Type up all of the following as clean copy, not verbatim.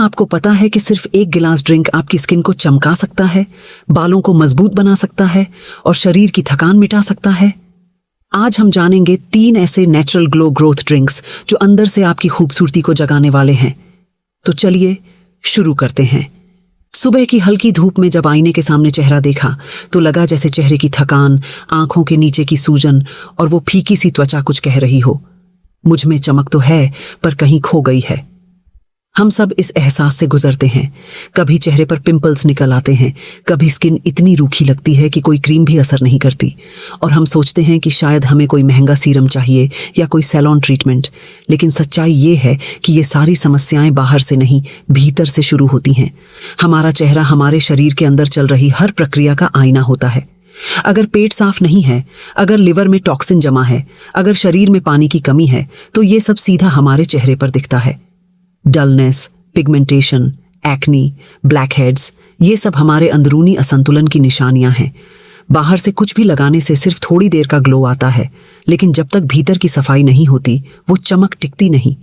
आपको पता है कि सिर्फ एक गिलास ड्रिंक आपकी स्किन को चमका सकता है, बालों को मजबूत बना सकता है और शरीर की थकान मिटा सकता है? आज हम जानेंगे 3 ऐसे नेचुरल ग्लो ग्रोथ ड्रिंक्स जो अंदर से आपकी खूबसूरती को जगाने वाले हैं। तो चलिए शुरू करते हैं। सुबह की हल्की धूप में जब आईने के सामने चेहरा देखा तो लगा जैसे चेहरे की थकान, आंखों के नीचे की सूजन और वो फीकी सी त्वचा कुछ कह रही हो, मुझ में चमक तो है पर कहीं खो गई है। हम सब इस एहसास से गुजरते हैं। कभी चेहरे पर पिंपल्स निकल आते हैं, कभी स्किन इतनी रूखी लगती है कि कोई क्रीम भी असर नहीं करती और हम सोचते हैं कि शायद हमें कोई महंगा सीरम चाहिए या कोई सैलून ट्रीटमेंट। लेकिन सच्चाई ये है कि ये सारी समस्याएं बाहर से नहीं, भीतर से शुरू होती हैं। हमारा चेहरा हमारे शरीर के अंदर चल रही हर प्रक्रिया का आईना होता है। अगर पेट साफ नहीं है, अगर लिवर में टॉक्सिन जमा है, अगर शरीर में पानी की कमी है, तो ये सब सीधा हमारे चेहरे पर दिखता है। डलनेस, पिगमेंटेशन, एक्नी, ब्लैकहेड्स, ये सब हमारे अंदरूनी असंतुलन की निशानियां हैं। बाहर से कुछ भी लगाने से सिर्फ थोड़ी देर का ग्लो आता है, लेकिन जब तक भीतर की सफाई नहीं होती वो चमक टिकती नहीं।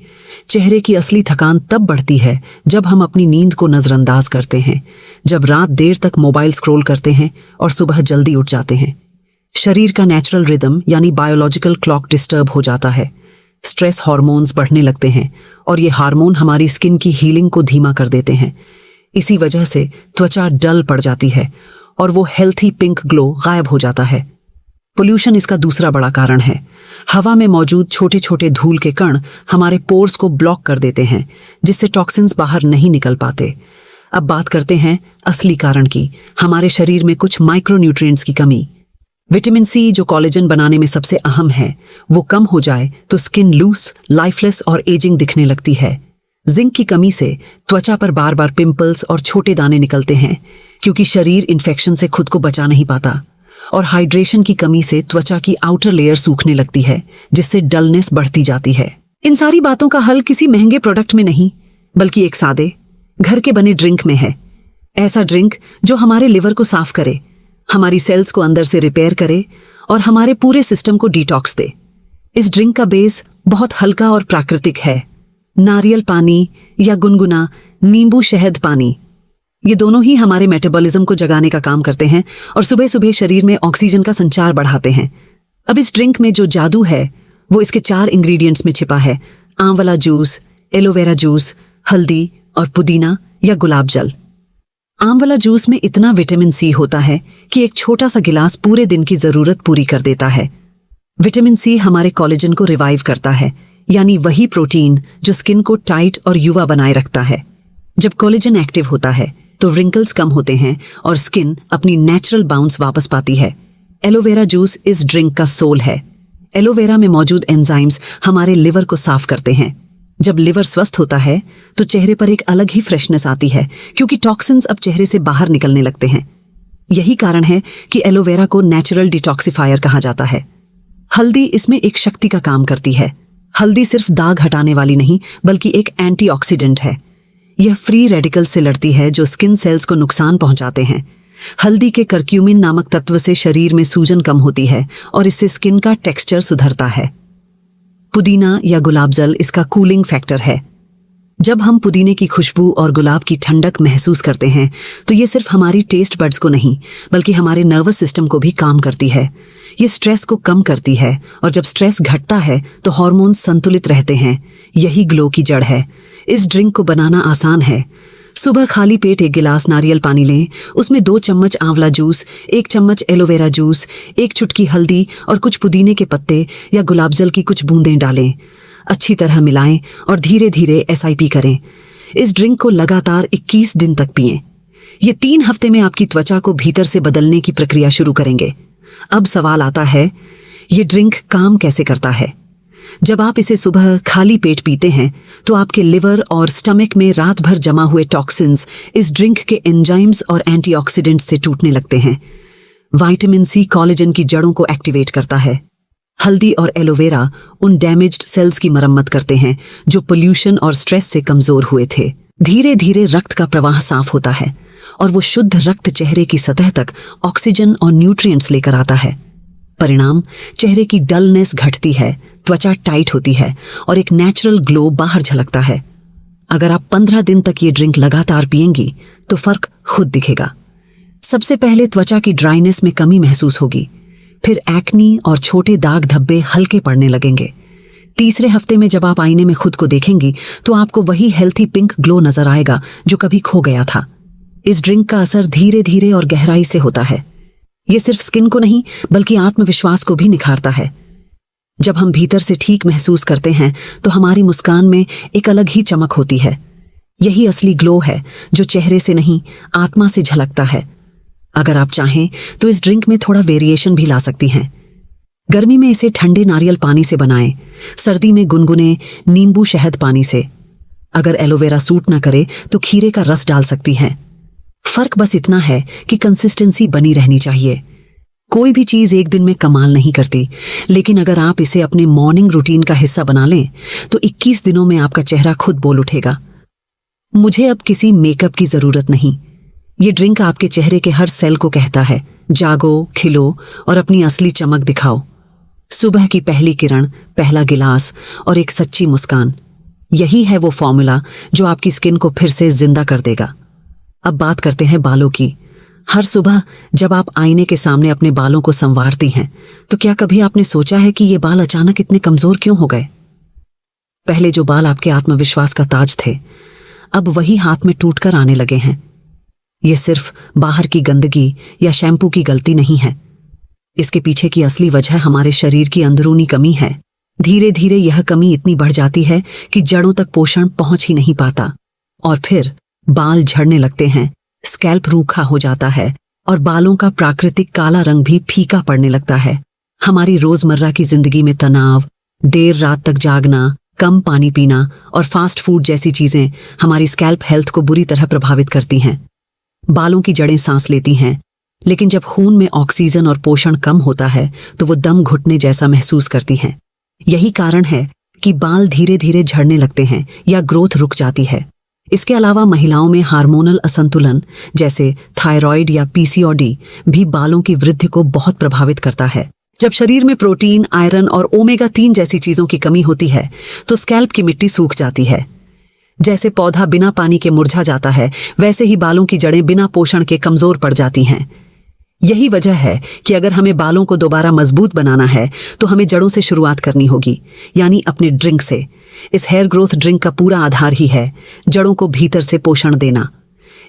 चेहरे की असली थकान तब बढ़ती है जब हम अपनी नींद को नजरअंदाज करते हैं, जब रात देर तक मोबाइल स्क्रॉल करते हैं और सुबह जल्दी उठ जाते हैं। शरीर का नेचुरल रिदम यानी बायोलॉजिकल क्लॉक डिस्टर्ब हो जाता है। स्ट्रेस हार्मोन्स बढ़ने लगते हैं और ये हार्मोन हमारी स्किन की हीलिंग को धीमा कर देते हैं। इसी वजह से त्वचा डल पड़ जाती है और वो हेल्थी पिंक ग्लो गायब हो जाता है। पोल्यूशन इसका दूसरा बड़ा कारण है। हवा में मौजूद छोटे छोटे धूल के कण हमारे पोर्स को ब्लॉक कर देते हैं, जिससे टॉक्सिन्स बाहर नहीं निकल पाते। अब बात करते हैं असली कारण की, हमारे शरीर में कुछ माइक्रोन्यूट्रिएंट्स की कमी। विटामिन सी, जो कोलेजन बनाने में सबसे अहम है, वो कम हो जाए तो स्किन लूस, लाइफलेस और एजिंग दिखने लगती है। जिंक की कमी से त्वचा पर बार बार पिंपल्स और छोटे दाने निकलते हैं, क्योंकि शरीर इन्फेक्शन से खुद को बचा नहीं पाता। और हाइड्रेशन की कमी से त्वचा की आउटर लेयर सूखने लगती है, जिससे डलनेस बढ़ती जाती है। इन सारी बातों का हल किसी महंगे प्रोडक्ट में नहीं, बल्कि एक सादे घर के बने ड्रिंक में है। ऐसा ड्रिंक जो हमारे लिवर को साफ करे, हमारी सेल्स को अंदर से रिपेयर करे और हमारे पूरे सिस्टम को डिटॉक्स दे। इस ड्रिंक का बेस बहुत हल्का और प्राकृतिक है। नारियल पानी या गुनगुना नींबू शहद पानी, ये दोनों ही हमारे मेटाबॉलिज्म को जगाने का काम करते हैं और सुबह सुबह शरीर में ऑक्सीजन का संचार बढ़ाते हैं। अब इस ड्रिंक में जो जादू है वो इसके 4 इंग्रेडिएंट्स में छिपा है: आंवला जूस, एलोवेरा जूस, हल्दी और पुदीना या गुलाब जल। आंवला जूस में इतना विटामिन सी होता है कि एक छोटा सा गिलास पूरे दिन की जरूरत पूरी कर देता है। विटामिन सी हमारे कोलेजन को रिवाइव करता है, यानी वही प्रोटीन जो स्किन को टाइट और युवा बनाए रखता है। जब कोलेजन एक्टिव होता है तो रिंकल्स कम होते हैं और स्किन अपनी नेचुरल बाउंस वापस पाती है। एलोवेरा जूस इस ड्रिंक का सोल है। एलोवेरा में मौजूद एंजाइम्स हमारे लिवर को साफ करते हैं। जब लिवर स्वस्थ होता है तो चेहरे पर एक अलग ही फ्रेशनेस आती है, क्योंकि टॉक्सिन्स अब चेहरे से बाहर निकलने लगते हैं। यही कारण है कि एलोवेरा को नेचुरल डिटॉक्सिफायर कहा जाता है। हल्दी इसमें एक शक्ति का काम करती है। हल्दी सिर्फ दाग हटाने वाली नहीं, बल्कि एक एंटीऑक्सीडेंट है। यह फ्री रेडिकल से लड़ती है जो स्किन सेल्स को नुकसान पहुंचाते हैं। हल्दी के करक्यूमिन नामक तत्व से शरीर में सूजन कम होती है और इससे स्किन का टेक्सचर सुधरता है। पुदीना या गुलाब जल इसका कूलिंग फैक्टर है। जब हम पुदीने की खुशबू और गुलाब की ठंडक महसूस करते हैं तो ये सिर्फ हमारी टेस्ट बड्स को नहीं, बल्कि हमारे नर्वस सिस्टम को भी काम करती है। ये स्ट्रेस को कम करती है और जब स्ट्रेस घटता है तो हार्मोन्स संतुलित रहते हैं। यही ग्लो की जड़ है। इस ड्रिंक को बनाना आसान है। सुबह खाली पेट 1 गिलास नारियल पानी लें, उसमें 2 चम्मच आंवला जूस, 1 चम्मच एलोवेरा जूस, 1 चुटकी हल्दी और कुछ पुदीने के पत्ते या गुलाब जल की कुछ बूंदें डालें। अच्छी तरह मिलाएं और धीरे धीरे SIP करें। इस ड्रिंक को लगातार 21 दिन तक पिएं। ये 3 हफ्ते में आपकी त्वचा को भीतर से बदलने की प्रक्रिया शुरू करेंगे। अब सवाल आता है, ये ड्रिंक काम कैसे करता है? जब आप इसे सुबह खाली पेट पीते हैं तो आपके लिवर और स्टमक में रात भर जमा हुए टॉक्सिन्स इस ड्रिंक के एंजाइम्स और एंटीऑक्सीडेंट्स से टूटने लगते हैं। विटामिन सी कोलेजन की जड़ों को एक्टिवेट करता है। हल्दी और एलोवेरा उन डैमेज्ड सेल्स की मरम्मत करते हैं जो पोल्यूशन और स्ट्रेस से कमजोर हुए थे। धीरे धीरे रक्त का प्रवाह साफ होता है और वो शुद्ध रक्त चेहरे की सतह तक ऑक्सीजन और न्यूट्रिएंट्स लेकर आता है। परिणाम, चेहरे की डलनेस घटती है, त्वचा टाइट होती है और एक नेचुरल ग्लो बाहर झलकता है। अगर आप 15 दिन तक ये ड्रिंक लगातार पिएंगी तो फर्क खुद दिखेगा। सबसे पहले त्वचा की ड्राइनेस में कमी महसूस होगी, फिर एक्नी और छोटे दाग धब्बे हल्के पड़ने लगेंगे। तीसरे हफ्ते में जब आप आईने में खुद को देखेंगी तो आपको वही हेल्थी पिंक ग्लो नजर आएगा जो कभी खो गया था। इस ड्रिंक का असर धीरे धीरे और गहराई से होता है। ये सिर्फ स्किन को नहीं बल्कि आत्मविश्वास को भी निखारता है। जब हम भीतर से ठीक महसूस करते हैं तो हमारी मुस्कान में एक अलग ही चमक होती है। यही असली ग्लो है जो चेहरे से नहीं आत्मा से झलकता है। अगर आप चाहें तो इस ड्रिंक में थोड़ा वेरिएशन भी ला सकती हैं। गर्मी में इसे ठंडे नारियल पानी से बनाएं, सर्दी में गुनगुने नींबू शहद पानी से। अगर एलोवेरा सूट ना करे तो खीरे का रस डाल सकती हैं। फर्क बस इतना है कि कंसिस्टेंसी बनी रहनी चाहिए। कोई भी चीज एक दिन में कमाल नहीं करती, लेकिन अगर आप इसे अपने मॉर्निंग रूटीन का हिस्सा बना लें तो 21 दिनों में आपका चेहरा खुद बोल उठेगा, मुझे अब किसी मेकअप की जरूरत नहीं। ये ड्रिंक आपके चेहरे के हर सेल को कहता है, जागो, खिलो और अपनी असली चमक दिखाओ। सुबह की पहली किरण, पहला गिलास और एक सच्ची मुस्कान, यही है वो फॉर्मूला जो आपकी स्किन को फिर से जिंदा कर देगा। अब बात करते हैं बालों की। हर सुबह जब आप आईने के सामने अपने बालों को संवारती हैं तो क्या कभी आपने सोचा है कि ये बाल अचानक इतने कमजोर क्यों हो गए? पहले जो बाल आपके आत्मविश्वास का ताज थे, अब वही हाथ में टूटकर आने लगे हैं। यह सिर्फ बाहर की गंदगी या शैम्पू की गलती नहीं है। इसके पीछे की असली वजह हमारे शरीर की अंदरूनी कमी है। धीरे धीरे यह कमी इतनी बढ़ जाती है कि जड़ों तक पोषण पहुंच ही नहीं पाता और फिर बाल झड़ने लगते हैं, स्कैल्प रूखा हो जाता है और बालों का प्राकृतिक काला रंग भी फीका पड़ने लगता है। हमारी रोजमर्रा की जिंदगी में तनाव, देर रात तक जागना, कम पानी पीना और फास्ट फूड जैसी चीजें हमारी स्कैल्प हेल्थ को बुरी तरह प्रभावित करती हैं। बालों की जड़ें सांस लेती हैं, लेकिन जब खून में ऑक्सीजन और पोषण कम होता है तो वो दम घुटने जैसा महसूस करती हैं। यही कारण है कि बाल धीरे धीरे झड़ने लगते हैं या ग्रोथ रुक जाती है। इसके अलावा महिलाओं में हार्मोनल असंतुलन जैसे थायराइड या पीसीओडी भी बालों की वृद्धि को बहुत प्रभावित करता है। जब शरीर में प्रोटीन, आयरन और ओमेगा 3 जैसी चीजों की कमी होती है तो स्कैल्प की मिट्टी सूख जाती है। जैसे पौधा बिना पानी के मुरझा जाता है, वैसे ही बालों की जड़ें बिना पोषण के कमजोर पड़ जाती हैं। यही वजह है कि अगर हमें बालों को दोबारा मजबूत बनाना है तो हमें जड़ों से शुरुआत करनी होगी, यानी अपने ड्रिंक से। इस हेयर ग्रोथ ड्रिंक का पूरा आधार ही है जड़ों को भीतर से पोषण देना।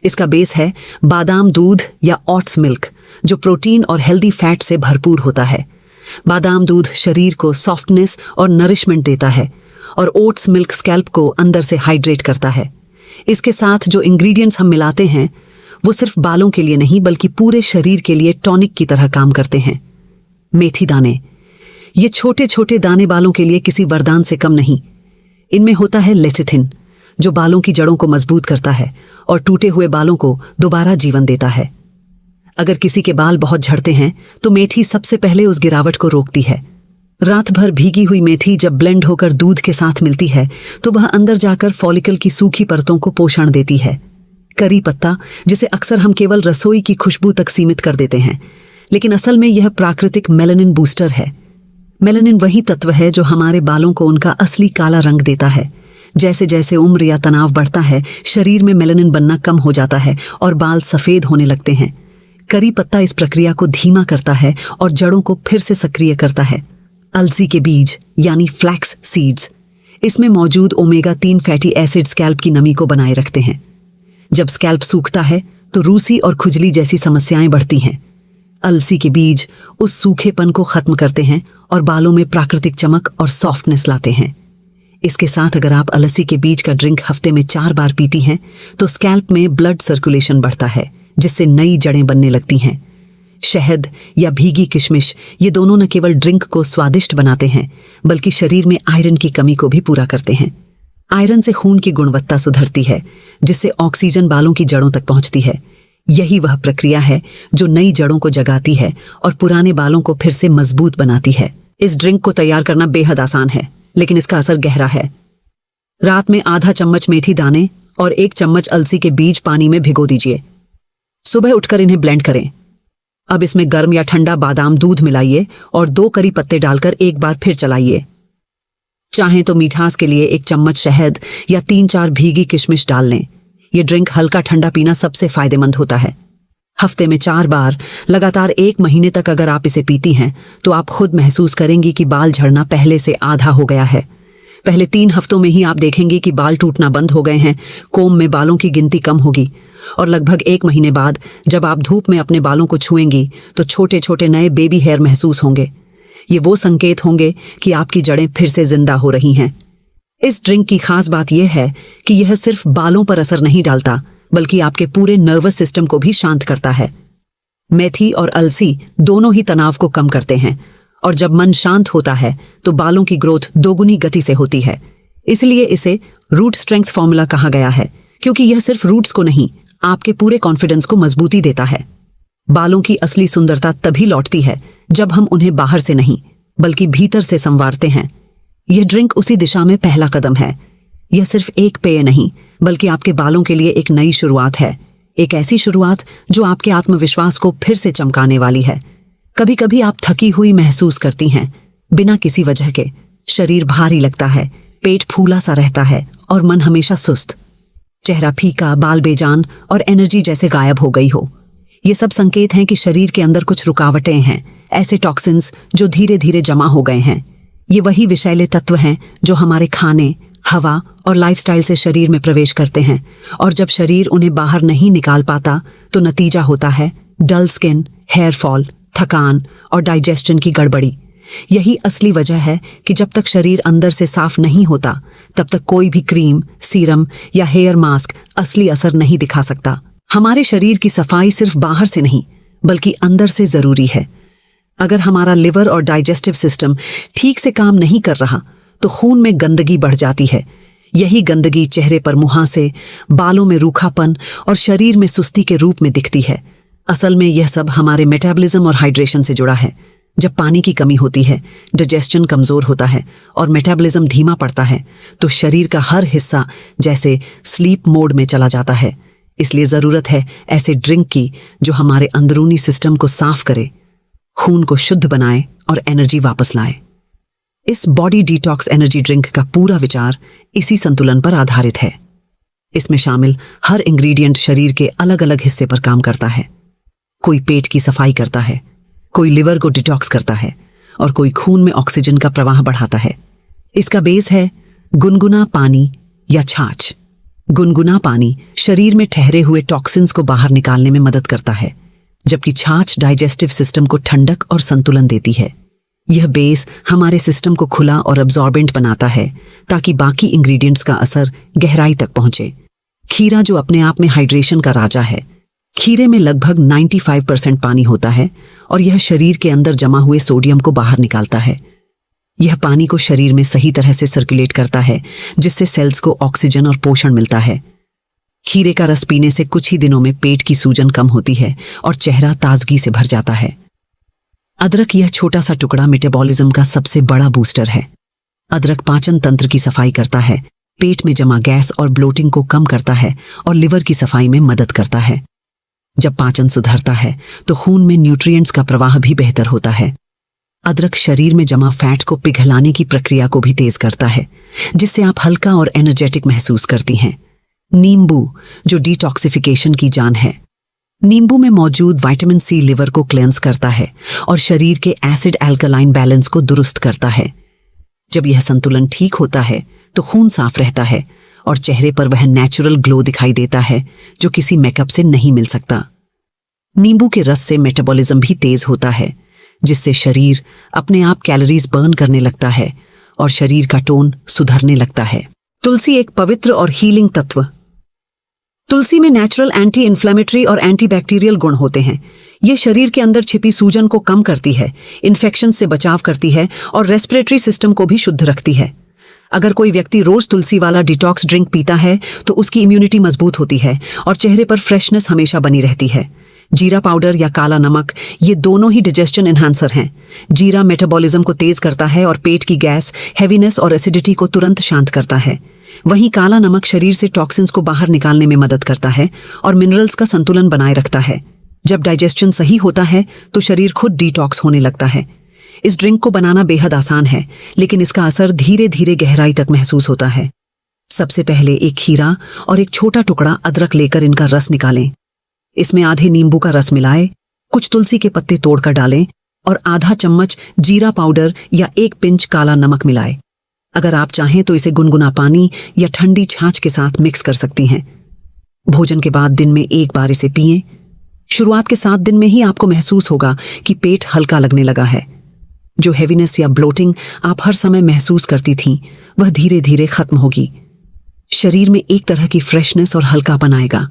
इसका बेस है बादाम दूध या ओट्स मिल्क, जो प्रोटीन और हेल्दी फैट से भरपूर होता है। बादाम दूध शरीर को सॉफ्टनेस और नरिशमेंट देता है और ओट्स मिल्क स्कैल्प को अंदर से हाइड्रेट करता है। इसके साथ जो इंग्रेडिएंट्स हम मिलाते हैं वो सिर्फ बालों के लिए नहीं बल्कि पूरे शरीर के लिए टॉनिक की तरह काम करते हैं। मेथी दाने, ये छोटे छोटे दाने बालों के लिए किसी वरदान से कम नहीं। इनमें होता है लेसिथिन, जो बालों की जड़ों को मजबूत करता है और टूटे हुए बालों को दोबारा जीवन देता है। अगर किसी के बाल बहुत झड़ते हैं तो मेथी सबसे पहले उस गिरावट को रोकती है। रात भर भीगी हुई मेथी जब ब्लेंड होकर दूध के साथ मिलती है तो वह अंदर जाकर फॉलिकल की सूखी परतों को पोषण देती है। करी पत्ता, जिसे अक्सर हम केवल रसोई की खुशबू तक सीमित कर देते हैं, लेकिन असल में यह प्राकृतिक मेलानिन बूस्टर है। मेलानिन वही तत्व है जो हमारे बालों को उनका असली काला रंग देता है। जैसे जैसे उम्र या तनाव बढ़ता है, शरीर में मेलानिन बनना कम हो जाता है और बाल सफेद होने लगते हैं। करी पत्ता इस प्रक्रिया को धीमा करता है और जड़ों को फिर से सक्रिय करता है। अलसी के बीज यानी फ्लैक्स सीड्स, इसमें मौजूद ओमेगा 3 फैटी एसिड स्कैल्प की नमी को बनाए रखते हैं। जब स्कैल्प सूखता है तो रूसी और खुजली जैसी समस्याएं बढ़ती हैं। अलसी के बीज उस सूखेपन को खत्म करते हैं और बालों में प्राकृतिक चमक और सॉफ्टनेस लाते हैं। इसके साथ अगर आप अलसी के बीज का ड्रिंक हफ्ते में 4 बार पीती हैं तो स्कैल्प में ब्लड सर्कुलेशन बढ़ता है, जिससे नई जड़ें बनने लगती हैं। शहद या भीगी किशमिश, ये दोनों न केवल ड्रिंक को स्वादिष्ट बनाते हैं बल्कि शरीर में आयरन की कमी को भी पूरा करते हैं। आयरन से खून की गुणवत्ता सुधरती है, जिससे ऑक्सीजन बालों की जड़ों तक पहुंचती है। यही वह प्रक्रिया है जो नई जड़ों को जगाती है और पुराने बालों को फिर से मजबूत बनाती है। इस ड्रिंक को तैयार करना बेहद आसान है, लेकिन इसका असर गहरा है। रात में आधा चम्मच मेथी दाने और 1 चम्मच अलसी के बीज पानी में भिगो दीजिए। सुबह उठकर इन्हें ब्लेंड करें। अब इसमें गर्म या ठंडा बादाम दूध मिलाइए और 2 करी पत्ते डालकर एक बार फिर चलाइए। चाहें तो मिठास के लिए 1 चम्मच शहद या 3-4 भीगी किशमिश डाल लें। ये ड्रिंक हल्का ठंडा पीना सबसे फायदेमंद होता है। हफ्ते में 4 बार लगातार 1 महीने तक अगर आप इसे पीती हैं तो आप खुद महसूस करेंगी कि बाल झड़ना पहले से आधा हो गया है। पहले 3 हफ्तों में ही आप देखेंगे कि बाल टूटना बंद हो गए हैं, कोम में बालों की गिनती कम होगी और लगभग 1 महीने बाद जब आप धूप में अपने बालों को छुएंगी तो छोटे छोटे नए बेबी हेयर महसूस होंगे। ये वो संकेत होंगे कि आपकी जड़ें फिर से जिंदा हो रही हैं। इस ड्रिंक की खास बात यह है कि यह सिर्फ बालों पर असर नहीं डालता बल्कि आपके पूरे नर्वस सिस्टम को भी शांत करता है। मेथी और अलसी दोनों ही तनाव को कम करते हैं और जब मन शांत होता है तो बालों की ग्रोथ दोगुनी गति से होती है। इसलिए इसे रूट स्ट्रेंथ फॉर्मूला कहा गया है, क्योंकि यह सिर्फ रूट्स को नहीं, आपके पूरे कॉन्फिडेंस को मजबूती देता है। बालों की असली सुंदरता तभी लौटती है जब हम उन्हें बाहर से नहीं बल्कि भीतर से संवारते हैं। यह ड्रिंक उसी दिशा में पहला कदम है। यह सिर्फ एक पेय नहीं बल्कि आपके बालों के लिए एक नई शुरुआत है, एक ऐसी शुरुआत जो आपके आत्मविश्वास को फिर से चमकाने वाली है। कभी कभी आप थकी हुई महसूस करती हैं, बिना किसी वजह के। शरीर भारी लगता है, पेट फूला सा रहता है और मन हमेशा सुस्त। चेहरा फीका, बाल बेजान और एनर्जी जैसे गायब हो गई हो। ये सब संकेत हैं कि शरीर के अंदर कुछ रुकावटें हैं, ऐसे टॉक्सिन्स जो धीरे धीरे जमा हो गए हैं। ये वही विषैले तत्व हैं जो हमारे खाने, हवा और लाइफस्टाइल से शरीर में प्रवेश करते हैं और जब शरीर उन्हें बाहर नहीं निकाल पाता तो नतीजा होता है डल स्किन, हेयर फॉल, थकान और डाइजेशन की गड़बड़ी। यही असली वजह है कि जब तक शरीर अंदर से साफ नहीं होता तब तक कोई भी क्रीम, सीरम या हेयर मास्क असली असर नहीं दिखा सकता। हमारे शरीर की सफाई सिर्फ बाहर से नहीं बल्कि अंदर से जरूरी है। अगर हमारा लिवर और डाइजेस्टिव सिस्टम ठीक से काम नहीं कर रहा तो खून में गंदगी बढ़ जाती है। यही गंदगी चेहरे पर मुहासे, बालों में रूखापन और शरीर में सुस्ती के रूप में दिखती है। असल में यह सब हमारे मेटाबॉलिज्म और हाइड्रेशन से जुड़ा है। जब पानी की कमी होती है, डाइजेशन कमजोर होता है और मेटाबॉलिज्म धीमा पड़ता है तो शरीर का हर हिस्सा जैसे स्लीप मोड में चला जाता है। इसलिए जरूरत है ऐसे ड्रिंक की जो हमारे अंदरूनी सिस्टम को साफ करे, खून को शुद्ध बनाए और एनर्जी वापस लाए। इस बॉडी डिटॉक्स एनर्जी ड्रिंक का पूरा विचार इसी संतुलन पर आधारित है। इसमें शामिल हर इंग्रेडिएंट शरीर के अलग अलग हिस्से पर काम करता है। कोई पेट की सफाई करता है, कोई लिवर को डिटॉक्स करता है और कोई खून में ऑक्सीजन का प्रवाह बढ़ाता है। इसका बेस है गुनगुना पानी या छाछ। गुनगुना पानी शरीर में ठहरे हुए टॉक्सिन्स को बाहर निकालने में मदद करता है, जबकि छाछ डाइजेस्टिव सिस्टम को ठंडक और संतुलन देती है। यह बेस हमारे सिस्टम को खुला और अब्जॉर्बेंट बनाता है ताकि बाकी इंग्रेडिएंट्स का असर गहराई तक पहुंचे। खीरा जो अपने आप में हाइड्रेशन का राजा है। खीरे में लगभग 95% पानी होता है और यह शरीर के अंदर जमा हुए सोडियम को बाहर निकालता है। यह पानी को शरीर में सही तरह से सर्कुलेट करता है, जिससे सेल्स को ऑक्सीजन और पोषण मिलता है। खीरे का रस पीने से कुछ ही दिनों में पेट की सूजन कम होती है और चेहरा ताजगी से भर जाता है। अदरक, यह छोटा सा टुकड़ा मेटाबॉलिज्म का सबसे बड़ा बूस्टर है। अदरक पाचन तंत्र की सफाई करता है, पेट में जमा गैस और ब्लोटिंग को कम करता है और लिवर की सफाई में मदद करता है। जब पाचन सुधरता है तो खून में न्यूट्रिएंट्स का प्रवाह भी बेहतर होता है। अदरक शरीर में जमा फैट को पिघलाने की प्रक्रिया को भी तेज करता है, जिससे आप हल्का और एनर्जेटिक महसूस करती हैं। नींबू, जो डिटॉक्सिफिकेशन की जान है। नींबू में मौजूद विटामिन सी लिवर को क्लेंस करता है और शरीर के एसिड अल्कलाइन बैलेंस को दुरुस्त करता है। जब यह संतुलन ठीक होता है तो खून साफ रहता है और चेहरे पर वह नेचुरल ग्लो दिखाई देता है जो किसी मेकअप से नहीं मिल सकता। नींबू के रस से मेटाबॉलिज्म भी तेज होता है, जिससे शरीर अपने आप कैलोरीज बर्न करने लगता है और शरीर का टोन सुधरने लगता है। तुलसी एक पवित्र और हीलिंग तत्व। तुलसी में नेचुरल एंटी इन्फ्लेमेटरी और एंटीबैक्टीरियल गुण होते हैं। ये शरीर के अंदर छिपी सूजन को कम करती है, इन्फेक्शन से बचाव करती है और रेस्पिरेटरी सिस्टम को भी शुद्ध रखती है। अगर कोई व्यक्ति रोज तुलसी वाला डिटॉक्स ड्रिंक पीता है तो उसकी इम्यूनिटी मजबूत होती है और चेहरे पर फ्रेशनेस हमेशा बनी रहती है। जीरा पाउडर या काला नमक, ये दोनों ही डाइजेशन एनहांसर हैं। जीरा मेटाबॉलिज्म को तेज करता है और पेट की गैस, हैवीनेस और एसिडिटी को तुरंत शांत करता है। वहीं काला नमक शरीर से टॉक्सिन्स को बाहर निकालने में मदद करता है और मिनरल्स का संतुलन बनाए रखता है। जब डाइजेशन सही होता है तो शरीर खुद डिटॉक्स होने लगता है। इस ड्रिंक को बनाना बेहद आसान है, लेकिन इसका असर धीरे धीरे गहराई तक महसूस होता है। सबसे पहले एक खीरा और एक छोटा टुकड़ा अदरक लेकर इनका रस निकालें। इसमें आधे नींबू का रस मिलाएं, कुछ तुलसी के पत्ते तोड़कर डालें और आधा चम्मच जीरा पाउडर या 1 पिंच काला नमक मिलाएं। अगर आप चाहें तो इसे गुनगुना पानी या ठंडी छाछ के साथ मिक्स कर सकती हैं। भोजन के बाद दिन में 1 बार इसे पिएं। शुरुआत के 7 दिन में ही आपको महसूस होगा कि पेट हल्का लगने लगा है। जो हैवीनेस या ब्लोटिंग आप हर समय महसूस करती थीं, वह धीरे धीरे खत्म होगी। शरीर में एक तरह की फ्रेशनेस और हल्कापन आएगा।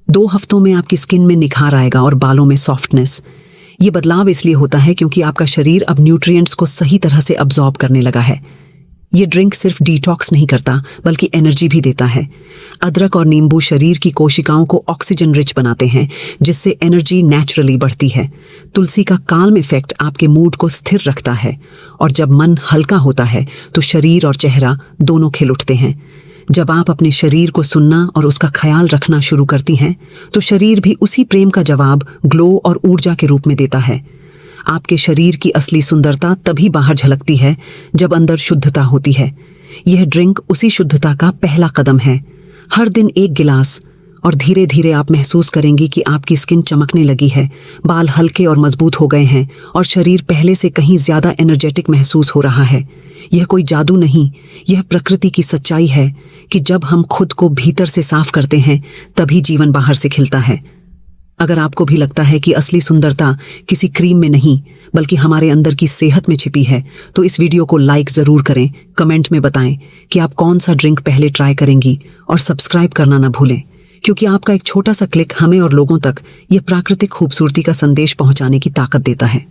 2 हफ्तों में आपकी स्किन में निखार आएगा और बालों में सॉफ्टनेस। ये बदलाव इसलिए होता है क्योंकि आपका शरीर अब न्यूट्रिएंट्स को सही तरह से अब्सॉर्ब करने लगा है। ये ड्रिंक सिर्फ डिटॉक्स नहीं करता, बल्कि एनर्जी भी देता है। अदरक और नींबू शरीर की कोशिकाओं को ऑक्सीजन रिच बनाते हैं, जिससे एनर्जी नेचुरली बढ़ती है। तुलसी का काल्म इफेक्ट आपके मूड को स्थिर रखता है, और जब मन हल्का होता है तो शरीर और चेहरा दोनों खिल उठते हैं। जब आप अपने शरीर को सुनना और उसका ख्याल रखना शुरू करती हैं, तो शरीर भी उसी प्रेम का जवाब ग्लो और ऊर्जा के रूप में देता है। आपके शरीर की असली सुंदरता तभी बाहर झलकती है जब अंदर शुद्धता होती है। यह ड्रिंक उसी शुद्धता का पहला कदम है। हर दिन 1 गिलास और धीरे धीरे आप महसूस करेंगी कि आपकी स्किन चमकने लगी है, बाल हल्के और मजबूत हो गए हैं और शरीर पहले से कहीं ज्यादा एनर्जेटिक महसूस हो रहा है। यह कोई जादू नहीं, यह प्रकृति की सच्चाई है कि जब हम खुद को भीतर से साफ करते हैं, तभी जीवन बाहर से खिलता है। अगर आपको भी लगता है कि असली सुंदरता किसी क्रीम में नहीं, बल्कि हमारे अंदर की सेहत में छिपी है, तो इस वीडियो को लाइक जरूर करें, कमेंट में बताएं कि आप कौन सा ड्रिंक पहले ट्राई करेंगी, और सब्सक्राइब करना ना भूलें, क्योंकि आपका एक छोटा सा क्लिक हमें और लोगों तक यह प्राकृतिक खूबसूरती का संदेश पहुंचाने की ताकत देता है।